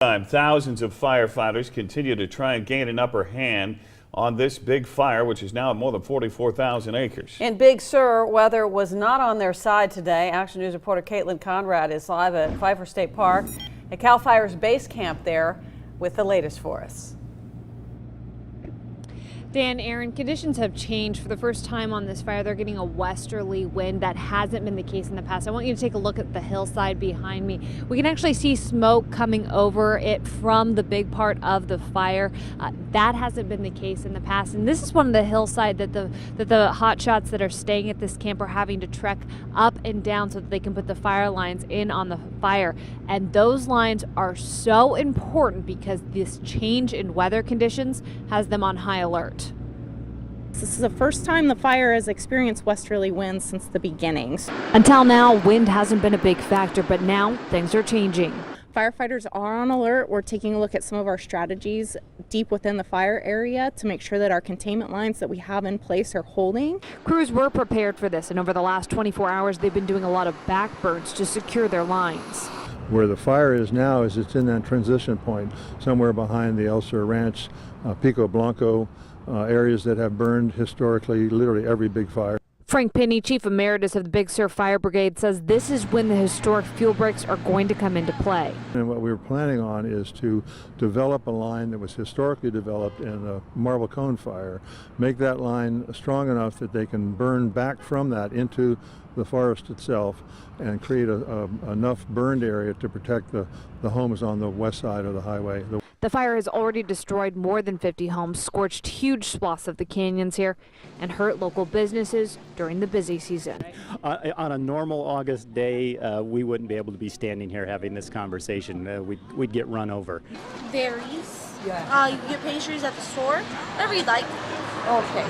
Thousands of firefighters continue to try and gain an upper hand on this big fire, which is now at more than 44,000 acres. In Big Sur, weather was not on their side today. Action News reporter Caitlin Conrad is live at Pfeiffer State Park at CAL FIRE's base camp there with the latest for us. Dan, Aaron, conditions have changed for the first time on this fire. They're getting a westerly wind. That hasn't been the case in the past. I want you to take a look at the hillside behind me. We can actually see smoke coming over it from the big part of the fire. That hasn't been the case in the past. And this is one of the hillside that the hotshots that are staying at this camp are having to trek up and down so that they can put the fire lines in on the fire. And those lines are so important because this change in weather conditions has them on high alert. This is the first time the fire has experienced westerly winds since the beginnings. Until now, wind hasn't been a big factor, but now things are changing. Firefighters are on alert. We're taking a look at some of our strategies deep within the fire area to make sure that our containment lines that we have in place are holding. Crews were prepared for this, and over the last 24 hours, they've been doing a lot of backburns to secure their lines. Where the fire is now is it's in that transition point, somewhere behind the El Sur Ranch, Pico Blanco, areas that have burned historically literally every big fire. Frank Pinney, Chief Emeritus of the Big Sur Fire Brigade, says this is when the historic fuel breaks are going to come into play. And what we were planning on is to develop a line that was historically developed in a marble cone fire, make that line strong enough that they can burn back from that into the forest itself and create enough burned area to protect the homes on the west side of the highway. The fire has already destroyed more than 50 homes, scorched huge swaths of the canyons here, and hurt local businesses during the busy season. On a normal August day, we wouldn't be able to be standing here having this conversation. We'd get run over. Varies. Yeah. You can get pastries at the store, whatever you'd like. Okay.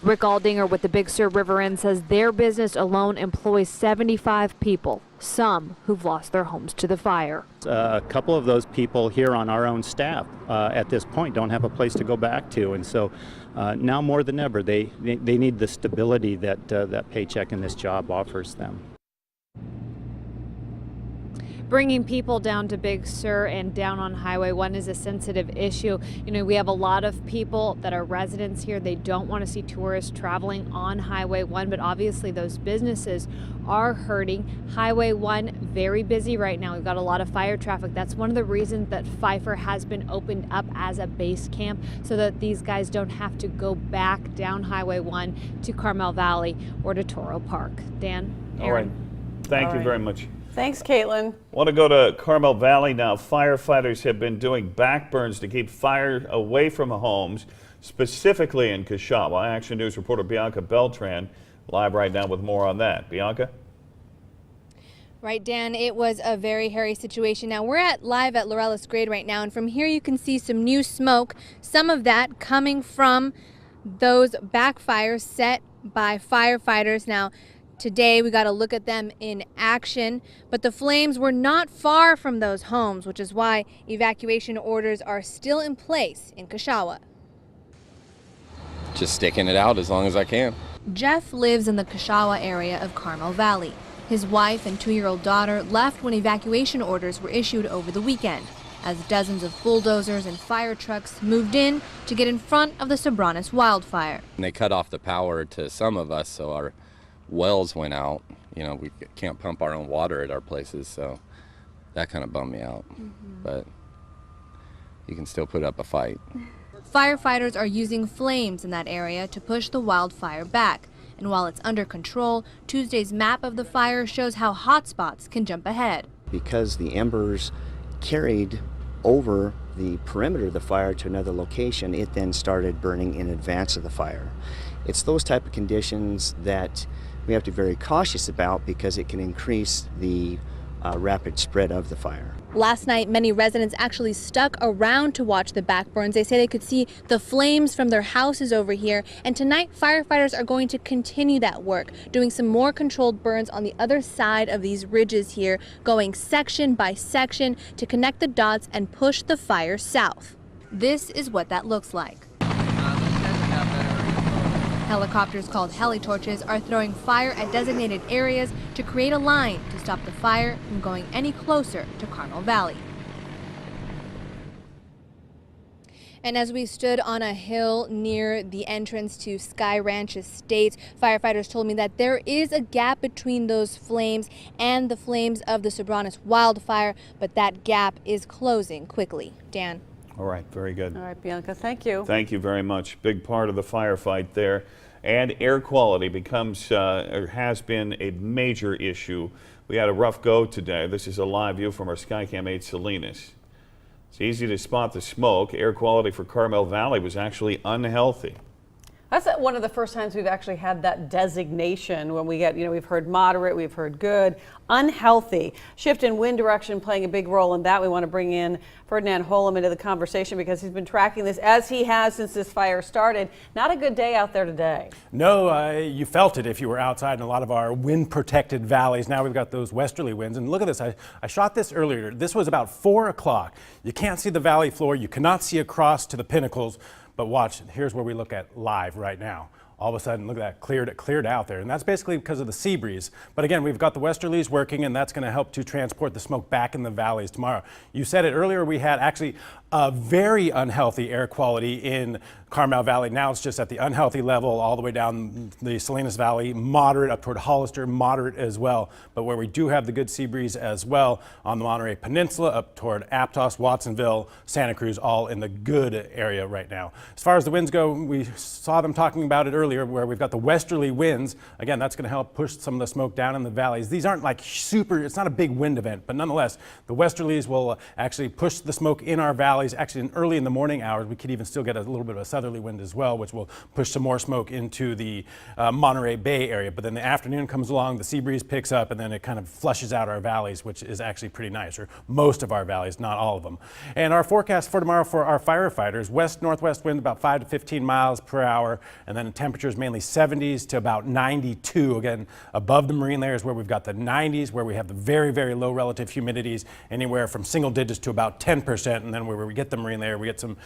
Rick Aldinger with the Big Sur River Inn says their business alone employs 75 people, some who've lost their homes to the fire. A couple of those people here on our own staff at this point don't have a place to go back to, and so now more than ever they need the stability that that paycheck and this job offers them. Bringing people down to Big Sur and down on Highway 1 is a sensitive issue. You know, we have a lot of people that are residents here. They don't want to see tourists traveling on Highway 1, but obviously those businesses are hurting. Highway 1, very busy right now. We've got a lot of fire traffic. That's one of the reasons that Pfeiffer has been opened up as a base camp so that these guys don't have to go back down Highway 1 to Carmel Valley or to Toro Park. Dan, Aaron. All right. Thank you very much. Thanks, Caitlin. Want to go to Carmel Valley now. Firefighters have been doing backburns to keep fire away from homes, specifically in Cachagua. Action News reporter Bianca Beltran live right now with more on that. Bianca? Right, Dan, it was a very hairy situation. Now we're live at Laureles Grade right now, and from here you can see some new smoke, some of that coming from those backfires set by firefighters. Now, today we got a look at them in action, but the flames were not far from those homes, which is why evacuation orders are still in place in Cachagua. Just sticking it out as long as I can. Jeff lives in the Cachagua area of Carmel Valley. His wife and 2-year-old daughter left when evacuation orders were issued over the weekend, as dozens of bulldozers and fire trucks moved in to get in front of the Sobranes wildfire. And they cut off the power to some of us, so our wells went out. You know, we can't pump our own water at our places, so that kind of bummed me out. But you can still put up a fight. Firefighters are using flames in that area to push the wildfire back. And while it's under control, Tuesday's map of the fire shows how hot spots can jump ahead. Because the embers carried over the perimeter of the fire to another location, it then started burning in advance of the fire. It's those type of conditions that we have to be very cautious about because it can increase the rapid spread of the fire. Last night, many residents actually stuck around to watch the backburns. They say they could see the flames from their houses over here. And tonight, firefighters are going to continue that work, doing some more controlled burns on the other side of these ridges here, going section by section to connect the dots and push the fire south. This is what that looks like. Helicopters called heli-torches are throwing fire at designated areas to create a line to stop the fire from going any closer to Carmel Valley. And as we stood on a hill near the entrance to Sky Ranch Estates, firefighters told me that there is a gap between those flames and the flames of the Sobranes wildfire, but that gap is closing quickly. Dan. All right, very good. All right, Bianca, thank you. Thank you very much. Big part of the firefight there. And air quality becomes, or has been, a major issue. We had a rough go today. This is a live view from our Skycam 8 Salinas. It's easy to spot the smoke. Air quality for Carmel Valley was actually unhealthy. That's one of the first times we've actually had that designation when we get, we've heard moderate, we've heard good, unhealthy. Shift in wind direction playing a big role in that. We want to bring in Ferdinand Holum into the conversation because he's been tracking this as he has since this fire started. Not a good day out there today. No, you felt it if you were outside in a lot of our wind protected valleys. Now we've got those westerly winds. And look at this. I shot this earlier. This was about 4 o'clock. You can't see the valley floor. You cannot see across to the pinnacles. But watch, here's where we look at live right now. All of a sudden, look at that, cleared out there. And that's basically because of the sea breeze. But again, we've got the westerlies working, and that's going to help to transport the smoke back in the valleys tomorrow. You said it earlier, we had actually a very unhealthy air quality in Carmel Valley. Now it's just at the unhealthy level all the way down the Salinas Valley, moderate up toward Hollister, moderate as well. But where we do have the good sea breeze as well on the Monterey Peninsula, up toward Aptos, Watsonville, Santa Cruz, all in the good area right now. As far as the winds go, we saw them talking about it earlier, where we've got the westerly winds. Again, that's going to help push some of the smoke down in the valleys. These aren't like it's not a big wind event, but nonetheless, the westerlies will actually push the smoke in our valleys. Actually, early in the morning hours, we could even still get a little bit of a southerly wind as well, which will push some more smoke into the Monterey Bay area. But then the afternoon comes along, the sea breeze picks up, and then it kind of flushes out our valleys, which is actually pretty nice, or most of our valleys, not all of them. And our forecast for tomorrow for our firefighters, west-northwest wind about 5 to 15 miles per hour, and then temperatures mainly 70s to about 92. Again, above the marine layers where we've got the 90s, where we have the very, very low relative humidities, anywhere from single digits to about 10%, and then where we get the marine layer, we get some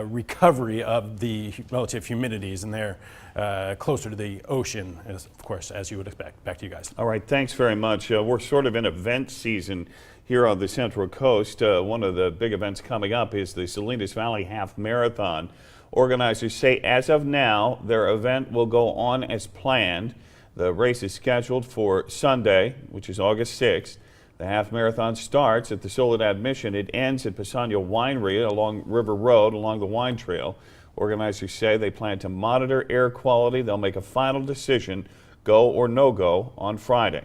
recovery of the relative humidities, and they're closer to the ocean, of course, as you would expect. Back to you guys. All right, thanks very much. We're sort of in event season here on the Central Coast. One of the big events coming up is the Salinas Valley Half Marathon. Organizers say as of now, their event will go on as planned. The race is scheduled for Sunday, which is August 6th. The half marathon starts at the Soledad Mission. It ends at Pasano Winery along River Road along the wine trail. Organizers say they plan to monitor air quality. They'll make a final decision, go or no go, on Friday.